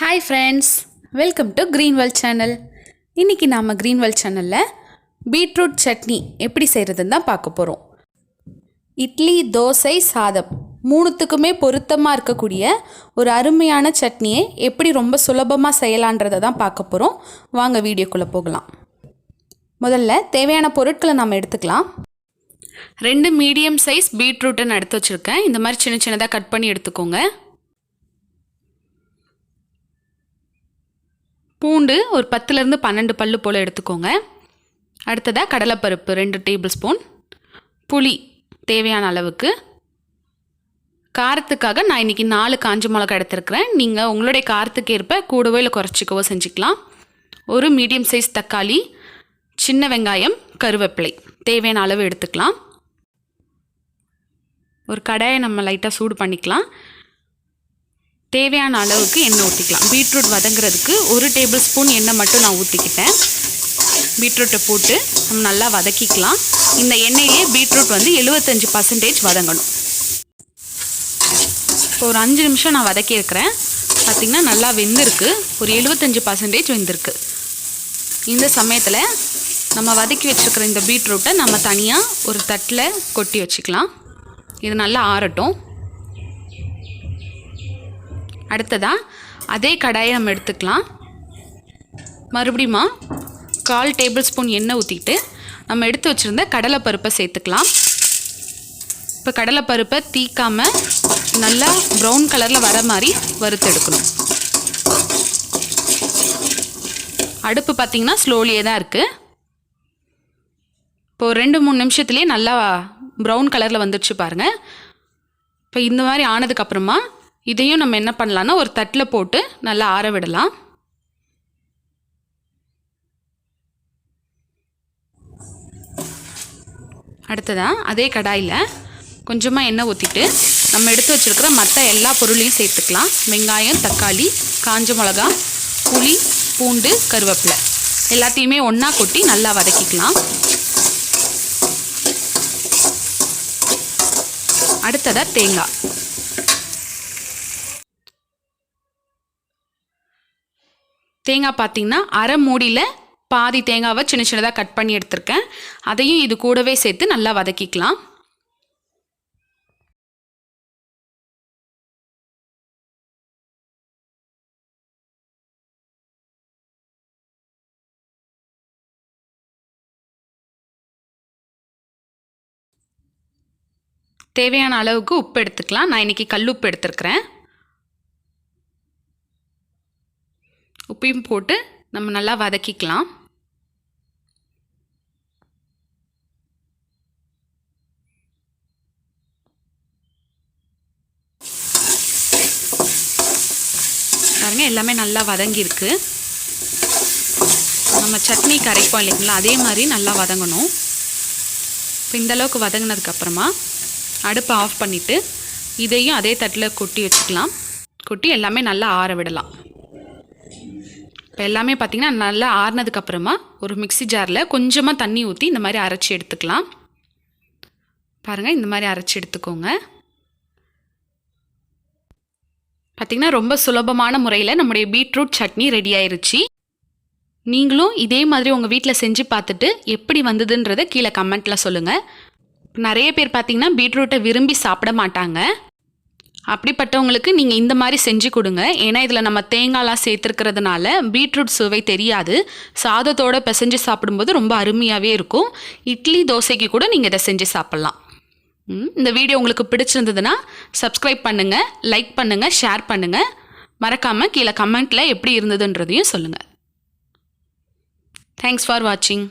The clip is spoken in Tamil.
Hi friends, welcome to Greenwell channel. இன்றைக்கி நாம் Greenwell சேனலில் பீட்ரூட் சட்னி எப்படி செய்கிறதுன்னு தான் பார்க்க போகிறோம். இட்லி, தோசை, சாதம் மூணுத்துக்குமே பொருத்தமாக இருக்கக்கூடிய ஒரு அருமையான சட்னியை எப்படி ரொம்ப சுலபமாக செய்யலான்றதை தான் பார்க்க போகிறோம். வாங்க வீடியோக்குள்ளே போகலாம். முதல்ல தேவையான பொருட்களை நாம் எடுத்துக்கலாம். 2 மீடியம் சைஸ் பீட்ரூட்டை நான் எடுத்து வச்சுருக்கேன். இந்த மாதிரி சின்ன சின்னதாக கட் பண்ணி எடுத்துக்கோங்க. பூண்டு ஒரு 10லேருந்து 12 பல்லு போல் எடுத்துக்கோங்க. அடுத்ததாக கடலைப்பருப்பு 2 டேபிள் ஸ்பூன், புளி தேவையான அளவுக்கு, காரத்துக்காக நான் இன்றைக்கி 4 காஞ்ச மிளகா எடுத்துருக்கிறேன். நீங்கள் உங்களுடைய காரத்துக்கு ஏற்ப கூடவோ இல்லை குறைச்சிக்கவோ செஞ்சுக்கலாம். ஒரு மீடியம் சைஸ் தக்காளி, சின்ன வெங்காயம், கருவேப்பிலை தேவையான அளவு எடுத்துக்கலாம். ஒரு கடாயை நம்ம லைட்டாக சூடு பண்ணிக்கலாம். தேவையான அளவுக்கு எண்ணெய் ஊற்றிக்கலாம். பீட்ரூட் வதங்குறதுக்கு 1 டேபிள் ஸ்பூன் எண்ணெய் மட்டும் நான் ஊற்றிக்கிட்டேன். பீட்ரூட்டை போட்டு நம்ம நல்லா வதக்கிக்கலாம். இந்த எண்ணெயிலே பீட்ரூட் 75% வதங்கணும். இப்போ ஒரு 5 நிமிஷம் நான் வதக்கியிருக்கிறேன். பார்த்திங்கன்னா நல்லா வெந்திருக்கு. ஒரு 75% வெந்திருக்கு. இந்த சமயத்தில் நம்ம வதக்கி வச்சுருக்கிற இந்த பீட்ரூட்டை நம்ம தனியாக ஒரு தட்டில் கொட்டி வச்சுக்கலாம். இது நல்லா ஆறட்டும். அடுத்ததாக அதே கடாயை நம்ம எடுத்துக்கலாம். மறுபடியும் 1/4 டேபிள் ஸ்பூன் எண்ணெய் ஊற்றிட்டு நம்ம எடுத்து வச்சுருந்த கடலைப்பருப்பை சேர்த்துக்கலாம். இப்போ கடலைப்பருப்பை தீக்காமல் நல்லா ப்ரௌன் கலரில் வர மாதிரி வறுத்தெடுக்கணும். அடுப்பு பார்த்திங்கன்னா ஸ்லோலியே தான் இருக்குது. இப்போது 2-3 நிமிஷத்துலேயே நல்லா ப்ரௌன் கலரில் வந்துடுச்சு பாருங்கள். இப்போ இந்த மாதிரி ஆனதுக்கப்புறமா இதையும் நம்ம என்ன பண்ணலான்னா ஒரு தட்டில் போட்டு நல்லா ஆற விடலாம். அடுத்ததாக அதே கடாயில் கொஞ்சமாக எண்ணெய் ஊற்றிட்டு நம்ம எடுத்து வச்சுருக்கிற மற்ற எல்லா பொருளையும் சேர்த்துக்கலாம். வெங்காயம், தக்காளி, காஞ்ச மிளகா, புளி, பூண்டு, கருவேப்பிலை எல்லாத்தையுமே ஒன்றா கொட்டி நல்லா வதக்கிக்கலாம். அடுத்ததாக தேங்காய் பார்த்திங்கன்னா அரை மூடியில் பாதி தேங்காவை சின்ன சின்னதாக கட் பண்ணி எடுத்திருக்கேன். அதையும் இது கூடவே சேர்த்து நல்லா வதக்கிக்கலாம். தேவையான அளவுக்கு உப்பு எடுத்துக்கலாம். நான் இன்றைக்கி கல்லுப்பு எடுத்துருக்கிறேன். உப்பையும் போட்டு நம்ம நல்லா வதக்கிக்கலாம். பாருங்க, எல்லாமே நல்லா வதங்கியிருக்கு. நம்ம சட்னி கரைப்போம் இல்லைங்களா, அதே மாதிரி நல்லா வதங்கணும். இப்போ இந்தளவுக்கு வதங்கினதுக்கப்புறமா அடுப்பை ஆஃப் பண்ணிவிட்டு இதையும் அதே தட்டில் கொட்டி வச்சுக்கலாம். கொட்டி எல்லாமே நல்லா ஆற விடலாம். இப்போ எல்லாமே பார்த்திங்கன்னா நல்லா ஆறினதுக்கப்புறமா ஒரு மிக்ஸி ஜாரில் கொஞ்சமாக தண்ணி ஊற்றி இந்த மாதிரி அரைச்சி எடுத்துக்கலாம். பாருங்கள், இந்த மாதிரி அரைச்சி எடுத்துக்கோங்க. பார்த்திங்கன்னா ரொம்ப சுலபமான முறையில் நம்முடைய பீட்ரூட் சட்னி ரெடி ஆயிருச்சு. நீங்களும் இதே மாதிரி உங்கள் வீட்டில் செஞ்சு பார்த்துட்டு எப்படி வந்ததுன்றதை கீழே கமெண்ட்டில் சொல்லுங்கள். நிறைய பேர் பார்த்திங்கன்னா பீட்ரூட்டை விரும்பி சாப்பிட மாட்டாங்க. அப்படிப்பட்டவங்களுக்கு நீங்கள் இந்த மாதிரி செஞ்சு கொடுங்க. ஏன்னா இதில் நம்ம தேங்காய்லாம் சேர்த்துருக்கிறதுனால பீட்ரூட் சுவை தெரியாது. சாதத்தோடு பிசைஞ்சு சாப்பிடும்போது ரொம்ப அருமையாகவே இருக்கும். இட்லி, தோசைக்கு கூட நீங்கள் இதை செஞ்சு சாப்பிட்லாம். இந்த வீடியோ உங்களுக்கு பிடிச்சிருந்ததுன்னா சப்ஸ்கிரைப் பண்ணுங்கள், லைக் பண்ணுங்கள், ஷேர் பண்ணுங்கள். மறக்காமல் கீழே கமெண்ட்டில் எப்படி இருந்ததுன்றதையும் சொல்லுங்கள். தேங்க்ஸ் ஃபார் வாட்சிங்.